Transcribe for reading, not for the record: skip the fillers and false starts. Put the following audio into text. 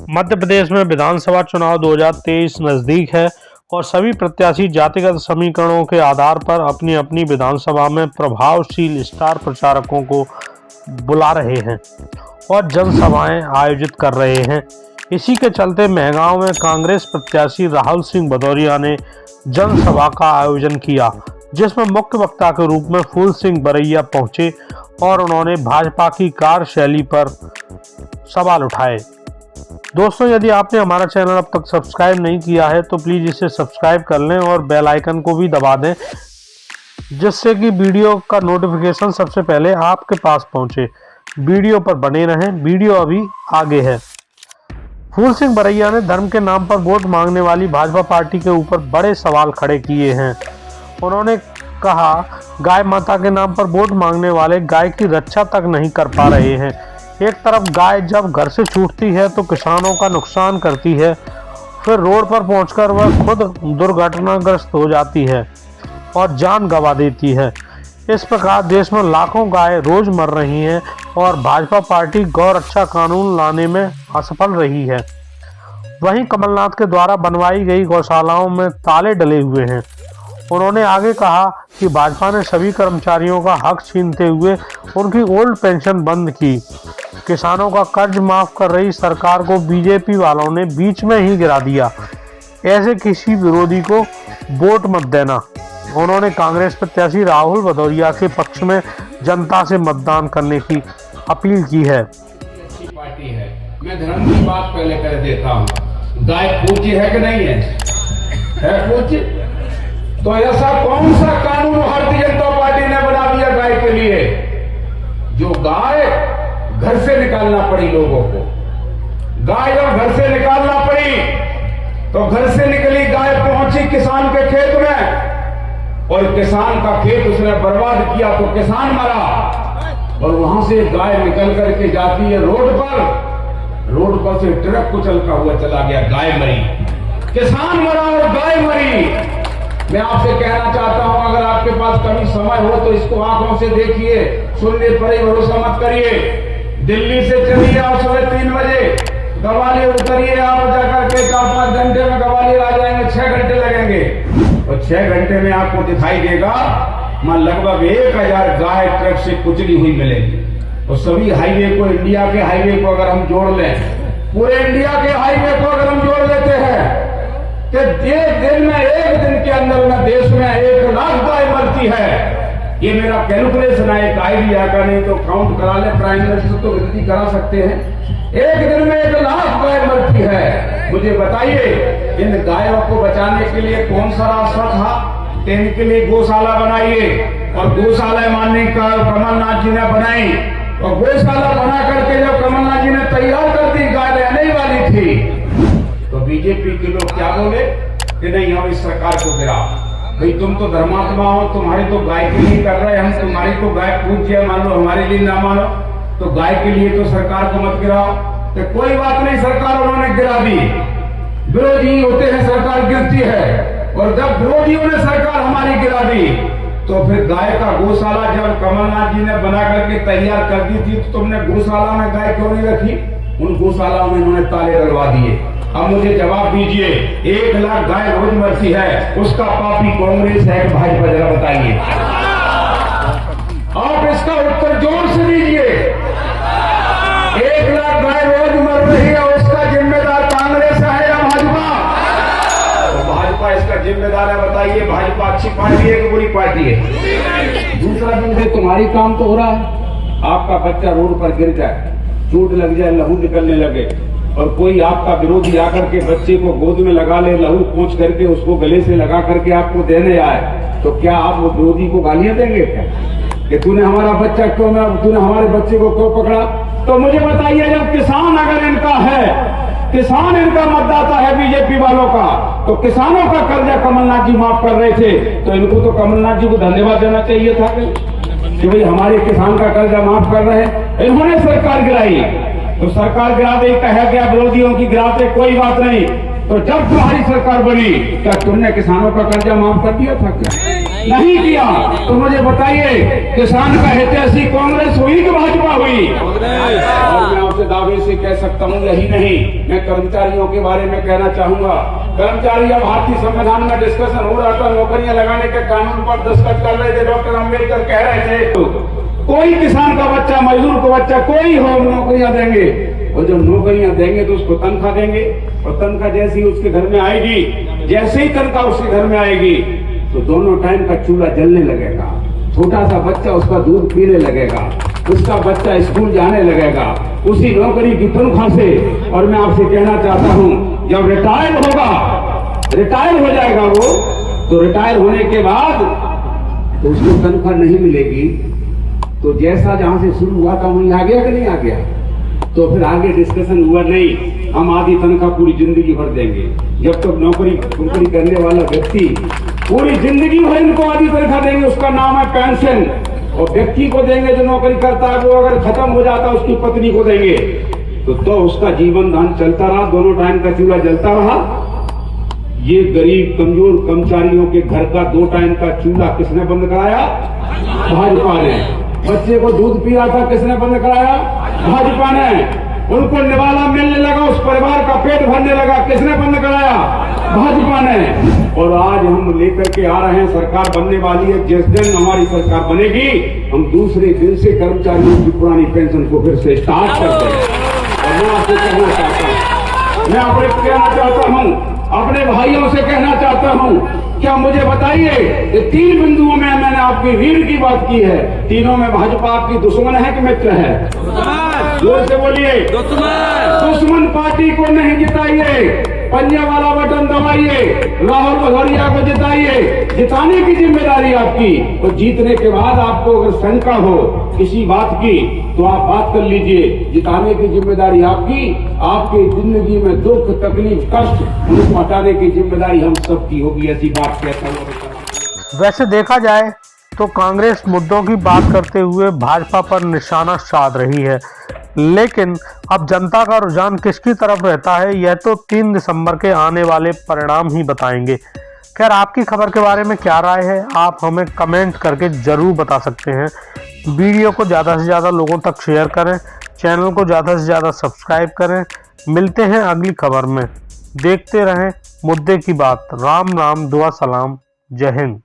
मध्य प्रदेश में विधानसभा चुनाव 2023 नजदीक है और सभी प्रत्याशी जातिगत समीकरणों के आधार पर अपनी अपनी विधानसभा में प्रभावशील स्टार प्रचारकों को बुला रहे हैं और जनसभाएं आयोजित कर रहे हैं। इसी के चलते मेहगांव में कांग्रेस प्रत्याशी राहुल सिंह भदौरिया ने जनसभा का आयोजन किया, जिसमें मुख्य वक्ता के रूप में फूल सिंह बरैया पहुंचे और उन्होंने भाजपा की कार्यशैली पर सवाल उठाए। दोस्तों, यदि आपने हमारा चैनल अब तक सब्सक्राइब नहीं किया है तो प्लीज़ इसे सब्सक्राइब कर लें और बेल आइकन को भी दबा दें, जिससे कि वीडियो का नोटिफिकेशन सबसे पहले आपके पास पहुंचे। वीडियो पर बने रहें, वीडियो अभी आगे है। फूल सिंह बरैया ने धर्म के नाम पर वोट मांगने वाली भाजपा पार्टी के ऊपर बड़े सवाल खड़े किए हैं। उन्होंने कहा, गाय माता के नाम पर वोट मांगने वाले गाय की रक्षा तक नहीं कर पा रहे हैं। एक तरफ गाय जब घर से छूटती है तो किसानों का नुकसान करती है, फिर रोड पर पहुंचकर वह खुद दुर्घटनाग्रस्त हो जाती है और जान गंवा देती है। इस प्रकार देश में लाखों गाय रोज मर रही हैं और भाजपा पार्टी गौ रक्षा कानून लाने में असफल रही है। वहीं कमलनाथ के द्वारा बनवाई गई गौशालाओं में ताले डले हुए हैं। उन्होंने आगे कहा कि भाजपा ने सभी कर्मचारियों का हक छीनते हुए उनकी ओल्ड पेंशन बंद की। किसानों का कर्ज माफ कर रही सरकार को बीजेपी वालों ने बीच में ही गिरा दिया। ऐसे किसी विरोधी को वोट मत देना। उन्होंने कांग्रेस प्रत्याशी राहुल भदौरिया के पक्ष में जनता से मतदान करने की अपील की है। अच्छी पार्टी है। मैं धर्म की बात पहले कर देता हूँ। गाय पूज्य है कि नहीं है पूज्य? तो ऐसा कौन सा कानून भारतीय जनता पार्टी ने बना दिया गाय के लिए, जो गाय घर से निकालना पड़ी लोगों को? गाय जब घर से निकालना पड़ी तो घर से निकली गाय पहुंची किसान के खेत में और किसान का खेत उसने बर्बाद किया तो किसान मरा। और वहां से गाय निकल करके जाती है रोड पर से ट्रक कुचलता हुआ चला गया, गाय मरी, किसान मरा और गाय मरी। मैं आपसे कहना चाहता हूं, अगर आपके पास कभी समय हो तो इसको आंखों से देखिए, सुनने पर ही भरोसा मत करिए। दिल्ली से चलिए आप सुबह 3 बजे, ग्वालियर उतरिए, आप जाकर के 4-5 घंटे में ग्वालियर आ जाएंगे, 6 घंटे लगेंगे और 6 घंटे में आपको दिखाई देगा लगभग 1000 गाय ट्रक से कुचली हुई मिलेगी। और सभी हाईवे को, इंडिया के हाईवे को अगर हम जोड़ लें, पूरे इंडिया के हाईवे को अगर हम जोड़ लेते हैं कि दिन में एक दिन के अंदर में देश में 1 लाख गाय मरती है। ये मेरा कैलकुलेशन है, एक आइडिया का, नहीं तो काउंट करा ले, प्राइम मिनिस्टर तो गिनती करा सकते हैं। एक दिन में 1 लाख गाय मरती है। मुझे बताइए, इन गायों को बचाने के लिए कौन सा रास्ता था? इनके लिए गौशाला बनाइए और गौशाला मानने का कमलनाथ जी ने बनाई और गौशाला बना करके जब कमलनाथ जी ने तैयार कर दी, गाय रहने वाली थी, तो बीजेपी के लोग क्या बोले कि नहीं, हम इस सरकार को गिरा। भाई तुम तो धर्मात्मा हो, तुम्हारी तो गाय के लिए कर रहे हैं, हम तुम्हारी तो गाय पूज्य मान लो, हमारे लिए ना मानो, तो गाय के लिए तो सरकार को मत गिराओ। तो कोई बात नहीं, सरकार उन्होंने गिरा दी। विरोधी होते हैं, सरकार गिरती है, और जब विरोधियों ने सरकार हमारी गिरा दी तो फिर गाय का गौशाला जब कमलनाथ जी ने बना करके तैयार कर दी थी तो तुमने गौशाला में गाय क्यों नहीं रखी? उन गौशालाओं में इन्होंने ताले डलवा दिए। अब मुझे जवाब दीजिए, 1 लाख गाय रोज मरती है, उसका पापी कांग्रेस है कि भाजपा? जरा बताइए, आप इसका उत्तर जोर से दीजिए। 1 लाख गाय रोज मर रही है, उसका जिम्मेदार कांग्रेस है या भाजपा? तो भाजपा इसका जिम्मेदार है। बताइए, भाजपा अच्छी पार्टी है कि बुरी पार्टी है? दूसरा दिन से तुम्हारी काम तो हो रहा है, आपका बच्चा रोड पर गिर जाए, चोट लग जाए, लहू निकलने लगे और कोई आपका विरोधी आकर के बच्चे को गोद में लगा ले, लहू पूछ करके उसको गले से लगा करके आपको देने आए, तो क्या आप वो विरोधी को गालियां देंगे क्या कि तूने हमारा बच्चा क्यों, तूने हमारे बच्चे को क्यों पकड़ा? तो मुझे बताइए, जब किसान अगर इनका है, किसान इनका मतदाता है बीजेपी वालों का, तो किसानों का कर्जा कमलनाथ जी माफ कर रहे थे, तो इनको तो कमलनाथ जी को धन्यवाद देना चाहिए था कि भाई हमारे किसान का कर्जा माफ कर रहे हैं। इन्होंने सरकार गिराई तो सरकार गिरा दे, कहा गया विरोधियों की गिराते, कोई बात नहीं। तो जब तुम्हारी सरकार बनी क्या तुमने किसानों का कर्जा माफ कर दिया था क्या? नहीं किया तो मुझे बताइए, किसान का हितैषी कांग्रेस हुई कि भाजपा हुई? और मैं आपसे दावे से कह सकता हूँ, यही नहीं, मैं कर्मचारियों के बारे में कहना चाहूंगा। कर्मचारी, अब भारतीय संविधान में डिस्कशन हो रहा था, नौकरियां लगाने के कानून पर दस्तखत कर रहे थे, डॉक्टर अम्बेडकर कह रहे थे कोई किसान का बच्चा, मजदूर का बच्चा कोई हो, नौकरियां देंगे, और जब नौकरियां देंगे तो उसको तनख्वाह देंगे, और तनख्वाह जैसे ही उसके घर में आएगी, जैसे ही तनख्वाह उसके घर में आएगी तो दोनों टाइम का चूल्हा जलने लगेगा, छोटा सा बच्चा उसका दूध पीने लगेगा, उसका बच्चा स्कूल जाने लगेगा उसी नौकरी की तनख्वाह से। और मैं आपसे कहना चाहता हूं, जब रिटायर होगा, रिटायर हो जाएगा वो, तो रिटायर होने के बाद तो उसको तनख्वाह नहीं मिलेगी, तो जैसा जहां से शुरू हुआ था वहीं आ गया कि नहीं आ गया? तो फिर आगे डिस्कशन हुआ नहीं, हम आधी तनख्वाह पूरी जिंदगी भर देंगे। जब तक नौकरी करने वाला व्यक्ति पूरी जिंदगी भर इनको आधी तनख्वाह देंगे, उसका नाम है पेंशन। और व्यक्ति को देंगे जो नौकरी करता है, वो अगर खत्म हो जाता है उसकी पत्नी को देंगे, तो उसका जीवन दान चलता रहा, दोनों टाइम का चूल्हा जलता रहा। ये गरीब कमजोर कर्मचारियों के घर का 2 टाइम का चूल्हा किसने बंद कराया? भाजपा ने। बच्चे को दूध पी रहा था, किसने बंद कराया? भाजपा ने। उनको निवाला मिलने लगा, उस परिवार का पेट भरने लगा, किसने बंद कराया? भाजपा ने। और आज हम लेकर के आ रहे हैं, सरकार बनने वाली है, जिस दिन हमारी सरकार बनेगी हम दूसरे दिन से कर्मचारियों की पुरानी पेंशन को फिर से स्टार्ट कर देंगे। और मैं आपसे कहना चाहता हूँ, मैं आपसे कहना चाहता हूँ, अपने भाइयों से कहना चाहता हूँ, क्या मुझे बताइए, ये 3 बिंदुओं में मैंने आपकी रीढ़ की बात की है, तीनों में भाजपा आपकी दुश्मन है कि मित्र है? जोर से बोलिए, दुश्मन पार्टी को नहीं जिताइए, पंजे वाला बटन दबाइए, राहुल भदौरिया को जिताइए, जिताने की जिम्मेदारी आपकी। और जीतने के बाद आपको अगर शंका हो किसी बात की तो आप बात कर लीजिए, जिताने की जिम्मेदारी आपकी, आपकी जिंदगी में दुख तकलीफ कष्ट उनको हटाने की जिम्मेदारी हम सबकी होगी, ऐसी बात कहता हूँ। वैसे देखा जाए तो कांग्रेस मुद्दों की बात करते हुए भाजपा पर निशाना साध रही है, लेकिन अब जनता का रुझान किसकी तरफ रहता है यह तो 3 दिसंबर के आने वाले परिणाम ही बताएंगे। खैर, आपकी खबर के बारे में क्या राय है आप हमें कमेंट करके जरूर बता सकते हैं। वीडियो को ज़्यादा से ज़्यादा लोगों तक शेयर करें, चैनल को ज़्यादा से ज़्यादा सब्सक्राइब करें। मिलते हैं अगली खबर में, देखते रहें मुद्दे की बात। राम राम, दुआ सलाम, जय हिंद।